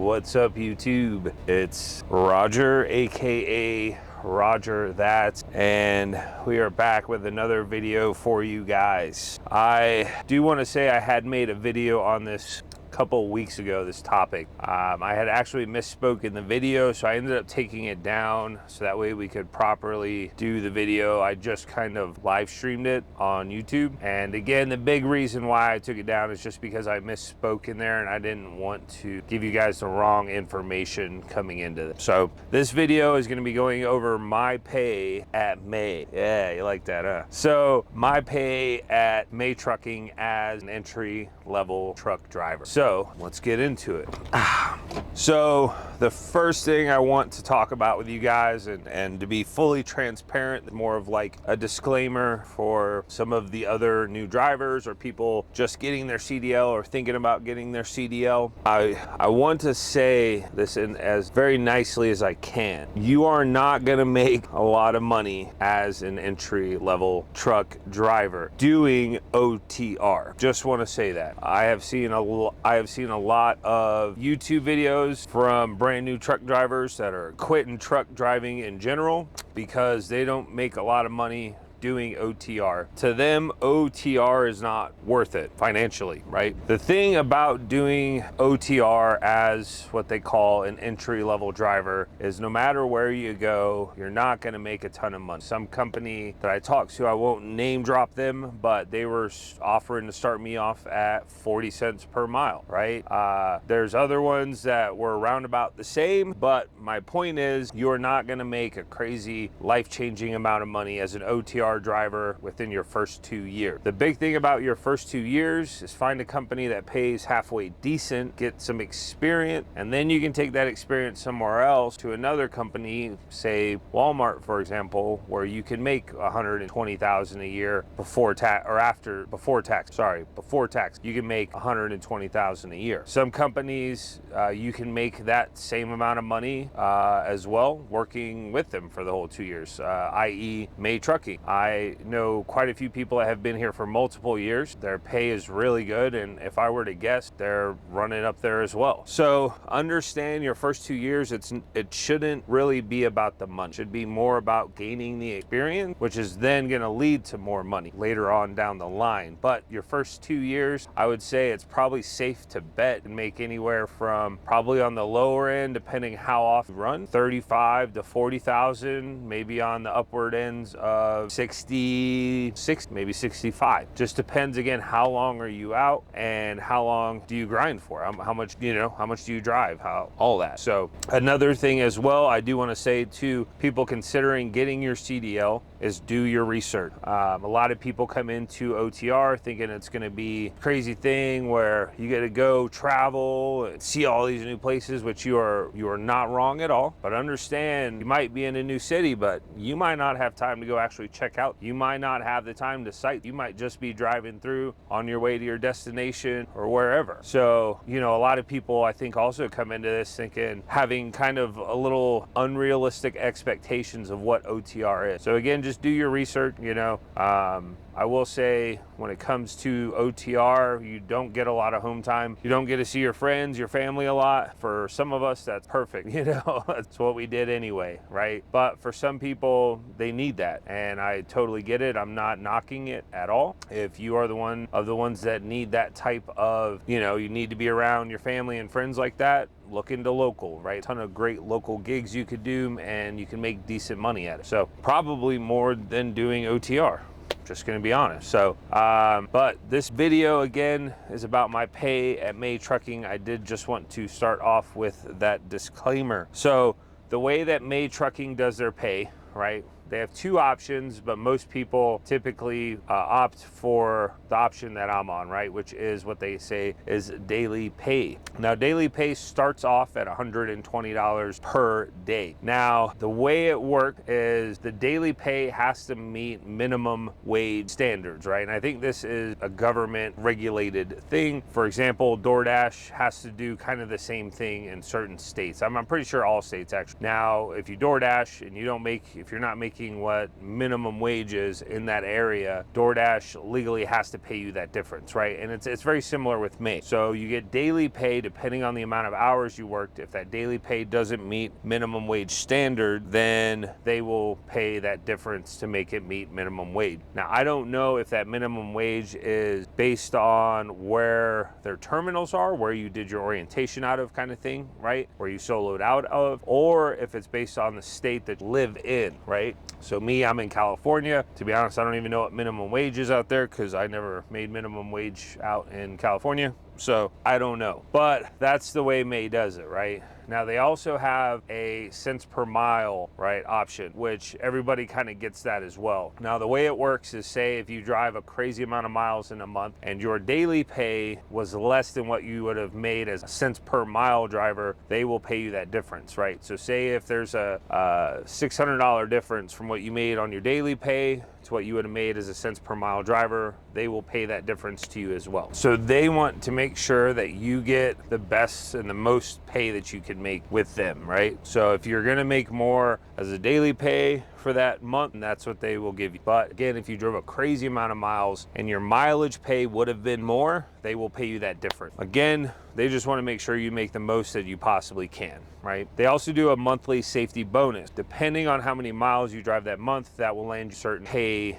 What's up, YouTube? It's Roger, aka Roger That, and we are back with another video for you guys. I do want to say I had made a video on this couple weeks ago, this topic. I had actually misspoke in the video, so I ended up taking it down so that way we could properly do the video. I just kind of live streamed it on YouTube, and again, the big reason why I took it down is just because I misspoke in there and I didn't want to give you guys the wrong information coming into this. So this video is going to be going over my pay at May. Yeah, you like that, huh? So my pay at May Trucking as an entry level truck driver. So let's get into it. So the first thing I want to talk about with you guys, and to be fully transparent, more of like a disclaimer for some of the other new drivers or people just getting their CDL or thinking about getting their CDL. I want to say this in as very nicely as I can. You are not gonna make a lot of money as an entry level truck driver doing OTR. Just want to say that. I have seen a lot of YouTube videos from brand new truck drivers that are quitting truck driving in general because they don't make a lot of money doing OTR. To them, OTR is not worth it financially, right? The thing about doing OTR as what they call an entry-level driver is no matter where you go, you're not gonna make a ton of money. Some company that I talked to, I won't name drop them, but they were offering to start me off at 40 cents per mile, right? There's other ones that were around about the same, but my point is you're not gonna make a crazy life-changing amount of money as an OTR driver within your first 2 years. The big thing about your first 2 years is find a company that pays halfway decent, get some experience, and then you can take that experience somewhere else to another company, say Walmart, for example, where you can make $120,000 a year before tax, or before tax. You can make $120,000 a year. Some companies, you can make that same amount of money as well, working with them for the whole 2 years, i.e. May Trucking. I know quite a few people that have been here for multiple years. Their pay is really good, and if I were to guess, they're running up there as well. So understand your first 2 years, it shouldn't really be about the money. It should be more about gaining the experience, which is then going to lead to more money later on down the line. But your first 2 years, I would say it's probably safe to bet and make anywhere from, probably on the lower end, depending how often you run, 35 to 40,000, maybe on the upward ends of 66, maybe 65. Just depends, again, how long are you out and how long do you grind for? How much, how much do you drive? All that. So another thing as well, I do want to say to people considering getting your CDL is do your research. A lot of people come into OTR thinking it's going to be a crazy thing where you get to go travel and see all these new places, which you are not wrong at all. But understand, you might be in a new city, but you might not have time to go actually check out. You might not have the time to sight. You might just be driving through on your way to your destination or wherever. So, a lot of people, I think, also come into this thinking, having kind of a little unrealistic expectations of what OTR is. So again, just do your research. I will say when it comes to OTR, you don't get a lot of home time. You don't get to see your friends, your family a lot. For some of us, that's perfect. That's what we did anyway, right? But for some people, they need that. And I totally get it. I'm not knocking it at all. If you are the one of the ones that need that type of, you need to be around your family and friends like that, look into local, right? A ton of great local gigs you could do, and you can make decent money at it. So probably more than doing OTR. Just gonna be honest. So, but this video again is about my pay at May Trucking. I did just want to start off with that disclaimer. So the way that May Trucking does their pay, right? They have two options, but most people typically opt for the option that I'm on, right? Which is what they say is daily pay. Now, daily pay starts off at $120 per day. Now, the way it works is the daily pay has to meet minimum wage standards, right? And I think this is a government regulated thing. For example, DoorDash has to do kind of the same thing in certain states. I'm pretty sure all states actually. Now, if you DoorDash and you don't make, if you're not making making what minimum wage is in that area, DoorDash legally has to pay you that difference, right? And it's very similar with me. So you get daily pay depending on the amount of hours you worked. If that daily pay doesn't meet minimum wage standard, then they will pay that difference to make it meet minimum wage. Now, I don't know if that minimum wage is based on where their terminals are, where you did your orientation out of kind of thing, right? Where you soloed out of, or if it's based on the state that you live in, right? So me, I'm in California. To be honest, I don't even know what minimum wage is out there because I never made minimum wage out in California. So I don't know, but that's the way May does it, right? Now they also have a cents per mile, right, option, which everybody kind of gets that as well. Now the way it works is, say if you drive a crazy amount of miles in a month and your daily pay was less than what you would have made as a cents per mile driver, they will pay you that difference, right? So say if there's a $600 difference from what you made on your daily pay to what you would have made as a cents per mile driver, they will pay that difference to you as well. So they want to make sure that you get the best and the most pay that you can make with them, right? So if you're gonna make more as a daily pay for that month, and that's what they will give you. But again, if you drove a crazy amount of miles and your mileage pay would have been more, they will pay you that difference. Again, they just want to make sure you make the most that you possibly can, right? They also do a monthly safety bonus. Depending on how many miles you drive that month, that will land you certain pay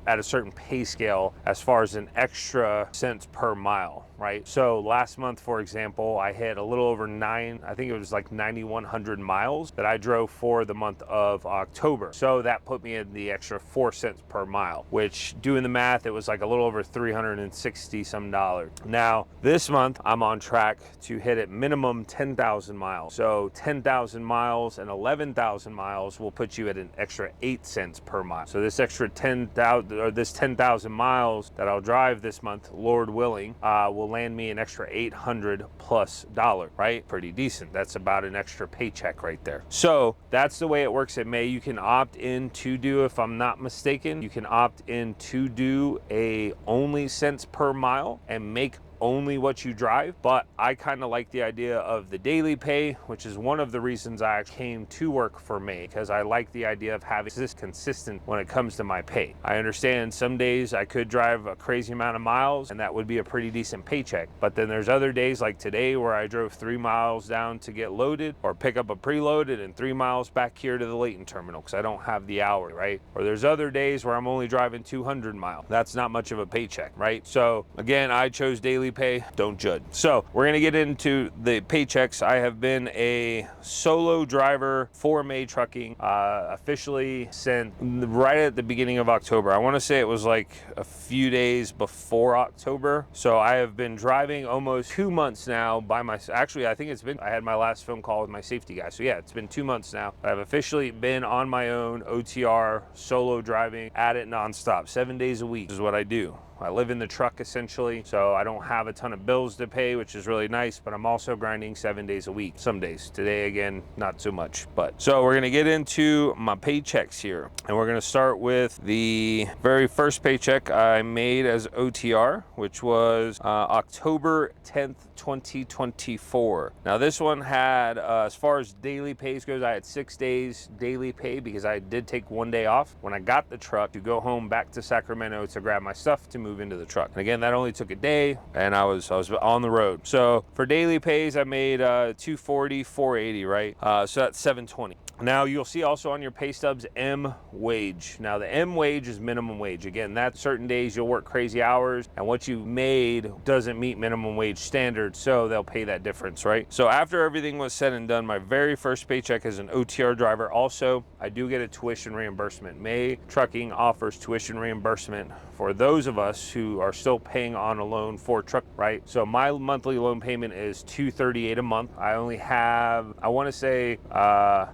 at a certain pay scale as far as an extra cents per mile, right? So last month, for example, I hit a little over I think it was like 9,100 miles that I drove for the month of October. So that put me in the extra 4 cents per mile, which, doing the math, it was like a little over $360 some dollars. Now this month I'm on track to hit at minimum 10,000 miles. So 10,000 miles and 11,000 miles will put you at an extra 8 cents per mile. So this extra 10,000 miles that I'll drive this month, Lord willing, will land me an extra $800+, right? Pretty decent. That's about an extra paycheck right there. So that's the way it works at May. You can opt in to do, if I'm not mistaken, you can opt in to do a only cents per mile and make only what you drive. But I kind of like the idea of the daily pay, which is one of the reasons I came to work for May, because I like the idea of having this consistent when it comes to my pay. I understand some days I could drive a crazy amount of miles and that would be a pretty decent paycheck, but then there's other days like today where I drove 3 miles down to get loaded or pick up a preloaded and 3 miles back here to the Layton terminal because I don't have the hour, right? Or there's other days where I'm only driving 200 miles. That's not much of a paycheck, right? So again, I chose daily pay, don't judge. So we're gonna get into the paychecks. I have been a solo driver for May Trucking officially since right at the beginning of October. I want to say it was like a few days before October. So I have been driving almost 2 months now by myself. Actually, I think I had my last phone call with my safety guy. So yeah, it's been 2 months now. I've officially been on my own, OTR, solo driving, at it nonstop, 7 days a week is what I do. I live in the truck essentially, so I don't have a ton of bills to pay, which is really nice, but I'm also grinding 7 days a week. Some days. Today, again, not so much. But so we're gonna get into my paychecks here, and we're gonna start with the very first paycheck I made as OTR, which was October 10th, 2024. Now this one had, as far as daily pays goes, I had 6 days daily pay because I did take 1 day off when I got the truck to go home back to Sacramento to grab my stuff to move into the truck. And again, that only took a day, and I was on the road. So for daily pays, I made $240, $480, right? So that's $720. Now you'll see also on your pay stubs M wage. Now the M wage is minimum wage. Again, that's certain days you'll work crazy hours and what you made doesn't meet minimum wage standards, so they'll pay that difference, right? So after everything was said and done, my very first paycheck as an OTR driver, also I do get a tuition reimbursement. May Trucking offers tuition reimbursement for those of us who are still paying on a loan for truck, right? So my monthly loan payment is $238 a month. I only have, I want to say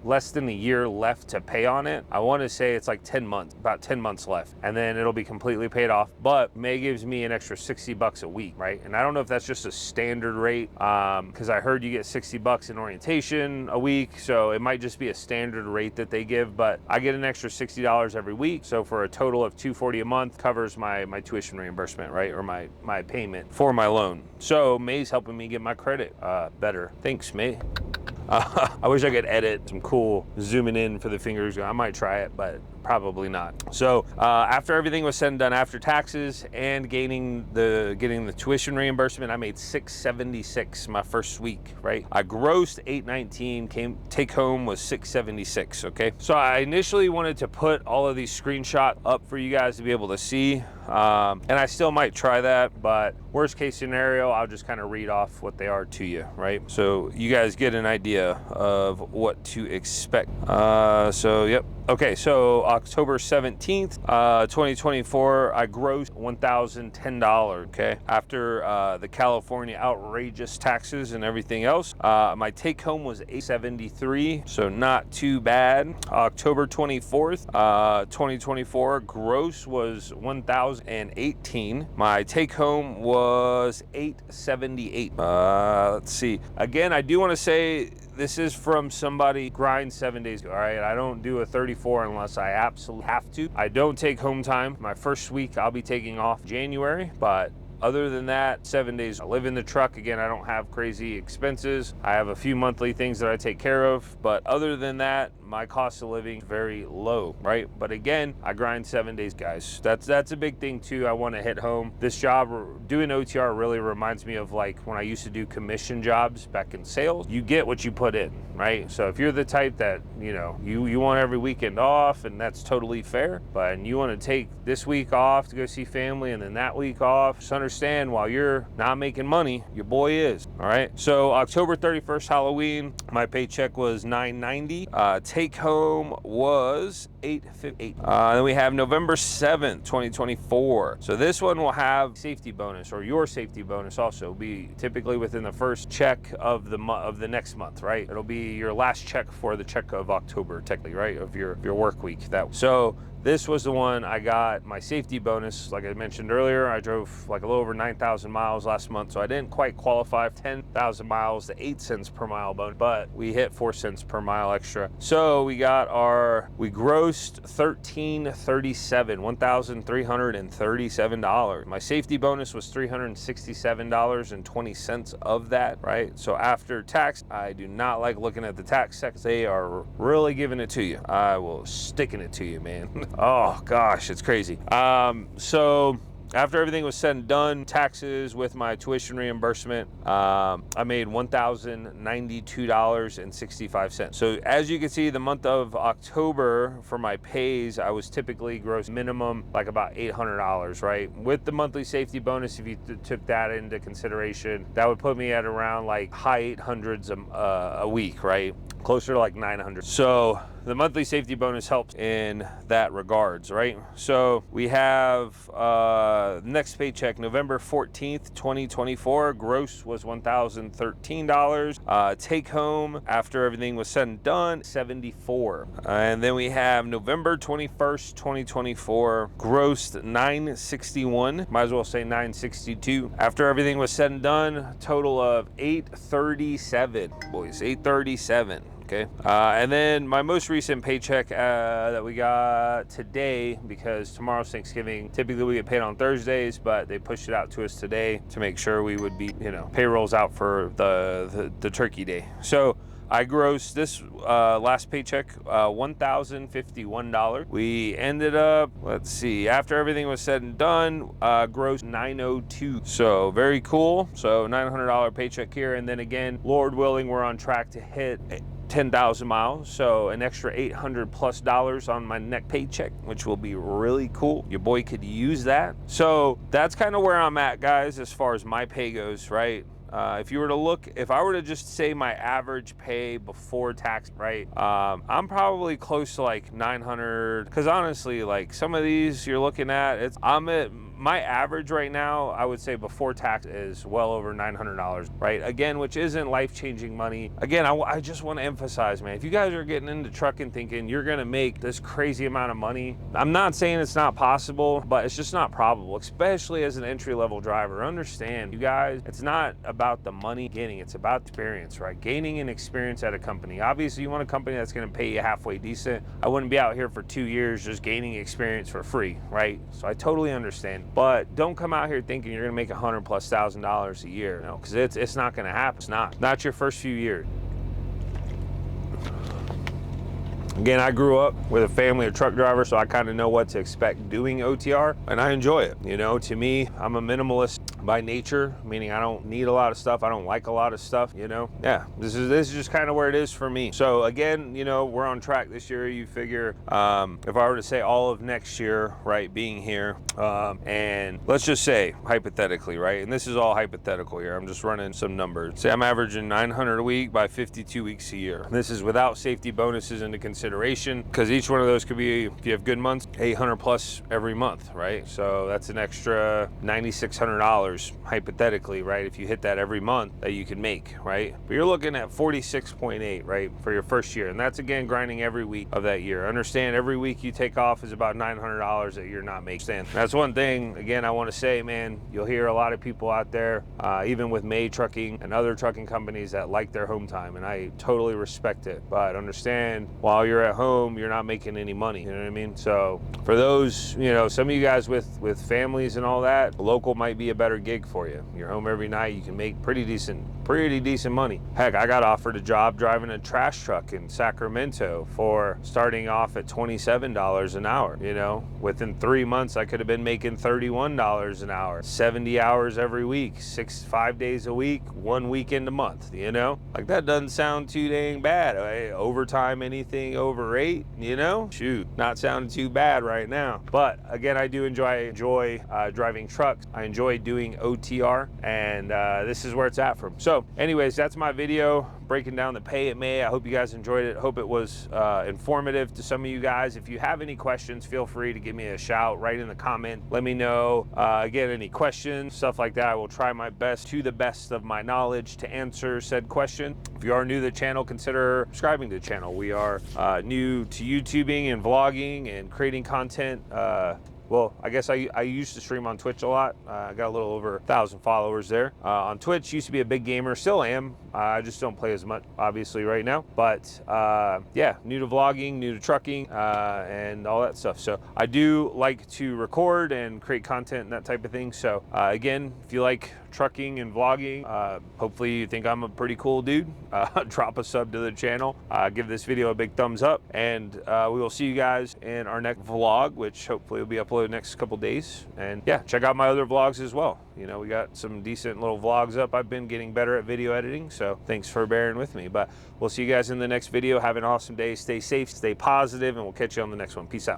less than a year left to pay on it. I want to say it's like 10 months, about 10 months left, and then it'll be completely paid off. But May gives me an extra $60 a week, right? And I don't know if that's just a standard rate, because I heard you get $60 in orientation a week, so it might just be a standard rate that they give, but I get an extra $60 every week. So for a total of $240 a month covers my tuition reimbursement, right? Or my payment for my loan. So May's helping me get my credit better. Thanks, May. I wish I could edit some cool zooming in for the fingers. I might try it, but Probably not. So after everything was said and done, after taxes and getting the tuition reimbursement, I made $676 my first week, right? I grossed $819, take home was $676, okay? So I initially wanted to put all of these screenshots up for you guys to be able to see. And I still might try that, but worst case scenario, I'll just kind of read off what they are to you, right? So you guys get an idea of what to expect. So yep. Okay, so October 17th, 2024, I grossed $1,010, okay? After the California outrageous taxes and everything else, my take home was $873, so not too bad. October 24th, 2024, gross was $1,018. My take home was $878. Let's see. Again, I do want to say this is from somebody grind 7 days, all right? I don't do a 34 unless I absolutely have to. I don't take home time. My first week, I'll be taking off January, but other than that, 7 days. I live in the truck. Again, I don't have crazy expenses. I have a few monthly things that I take care of, but other than that, my cost of living is very low, right? But again, I grind 7 days, guys. That's a big thing too. I want to hit home. This job, doing OTR, really reminds me of like when I used to do commission jobs back in sales. You get what you put in, right? So if you're the type that, you know, you want every weekend off, and that's totally fair, but you want to take this week off to go see family and then that week off, just understand while you're not making money, your boy is, all right? So October 31st, Halloween, my paycheck was $990. Take home was $858. Then we have November 7th, 2024. So this one will have safety bonus, or your safety bonus also be typically within the first check of the next month, right? It'll be your last check for the check of October, technically, right? Of your work week. So this was the one I got my safety bonus. Like I mentioned earlier, I drove like a little over 9,000 miles last month, so I didn't quite qualify for 10,000 miles, the 8 cents per mile bonus, but we hit 4 cents per mile extra. So we grossed $1,337. My safety bonus was $367.20 of that, right? So after tax, I do not like looking at the tax section. They are really giving it to you. I will sticking it to you, man. Oh gosh, it's crazy. So after everything was said and done, taxes with my tuition reimbursement, I made $1,092.65. So as you can see, the month of October for my pays, I was typically gross minimum like about $800, right? With the monthly safety bonus, if you took that into consideration, that would put me at around like high 800s a week, right? Closer to like 900. So the monthly safety bonus helps in that regards, right? So we have next paycheck, November 14th, 2024. Gross was $1,013. Take home after everything was said and done, $74. And then we have November 21st, 2024. Grossed $961. Might as well say $962. After everything was said and done, total of $837. Boys, $837. Okay, and then my most recent paycheck that we got today, because tomorrow's Thanksgiving. Typically we get paid on Thursdays, but they pushed it out to us today to make sure we would be, you know, payrolls out for the turkey day. So I grossed this last paycheck $1,051. We ended up, let's see, after everything was said and done, grossed $902. So very cool. So $900 paycheck here, and then again, Lord willing, we're on track to hit 10,000 miles, so an extra $800+ on my next paycheck, which will be really cool. Your boy could use that. So that's kind of where I'm at, guys, as far as my pay goes, right? If I were to just say my average pay before tax, right, I'm probably close to like 900, because honestly, like some of these you're looking at, I'm at my average right now, I would say before tax is well over $900, right? Again, which isn't life-changing money. Again, I just want to emphasize, man, if you guys are getting into trucking thinking you're going to make this crazy amount of money, I'm not saying it's not possible, but it's just not probable, especially as an entry-level driver. Understand, you guys, it's not about the money getting, it's about experience, right? Gaining an experience at a company. Obviously, you want a company that's going to pay you halfway decent. I wouldn't be out here for 2 years just gaining experience for free, right? So I totally understand. But don't come out here thinking you're gonna make $100,000+ a year, no, because it's not gonna happen. It's not your first few years. Again, I grew up with a family of truck drivers, so I kind of know what to expect doing OTR, and I enjoy it. You know, to me, I'm a minimalist by nature, meaning I don't need a lot of stuff. I don't like a lot of stuff, you know. Yeah, this is just kind of where it is for me. So again, you know, we're on track this year. You figure if I were to say all of next year, right, being here, and let's just say hypothetically, right, and this is all hypothetical here, I'm just running some numbers. Say I'm averaging 900 a week by 52 weeks a year. This is without safety bonuses into consideration, because each one of those could be, if you have good months, 800 plus every month, right? So that's an extra $9,600 hypothetically, right, if you hit that every month, that you can make, right? But you're looking at 46.8, right, for your first year, and that's again grinding every week of that year. Understand, every week you take off is about $900 that you're not making. That's one thing, again, I want to say, man, you'll hear a lot of people out there, even with May Trucking and other trucking companies, that like their home time, and I totally respect it. But understand, while you're at home, you're not making any money, you know what I mean? So for those, you know, some of you guys with families and all that, local might be a better gig for you. You're home every night, you can make pretty decent money. Heck, I got offered a job driving a trash truck in Sacramento for starting off at $27 an hour. You know, within 3 months I could have been making $31 an hour, 70 hours every week, 5 days a week, 1 weekend a month. You know, like, that doesn't sound too dang bad. Overtime, anything over 8, you know, shoot, not sounding too bad right now. But again, I do enjoy driving trucks. I enjoy doing OTR, and this is where it's at from. So anyways, that's my video breaking down the pay at May. I hope you guys enjoyed it. Hope it was informative to some of you guys. If you have any questions, feel free to give me a shout right in the comment. Let me know, again, any questions, stuff like that. I will try my best, to the best of my knowledge, to answer said question. If you are new to the channel, consider subscribing to the channel. We are new to YouTubing and vlogging and creating content. Well, I guess I used to stream on Twitch a lot. I got a little over 1,000 followers there. On Twitch, used to be a big gamer, still am. I just don't play as much, obviously, right now. But yeah, new to vlogging, new to trucking, and all that stuff. So I do like to record and create content and that type of thing. So again, if you like trucking and vlogging, hopefully you think I'm a pretty cool dude, drop a sub to the channel, give this video a big thumbs up, and we will see you guys in our next vlog, which hopefully will be uploaded next couple days. And yeah, check out my other vlogs as well. You know, we got some decent little vlogs up. I've been getting better at video editing, so thanks for bearing with me. But we'll see you guys in the next video. Have an awesome day. Stay safe, stay positive, and we'll catch you on the next one. Peace out.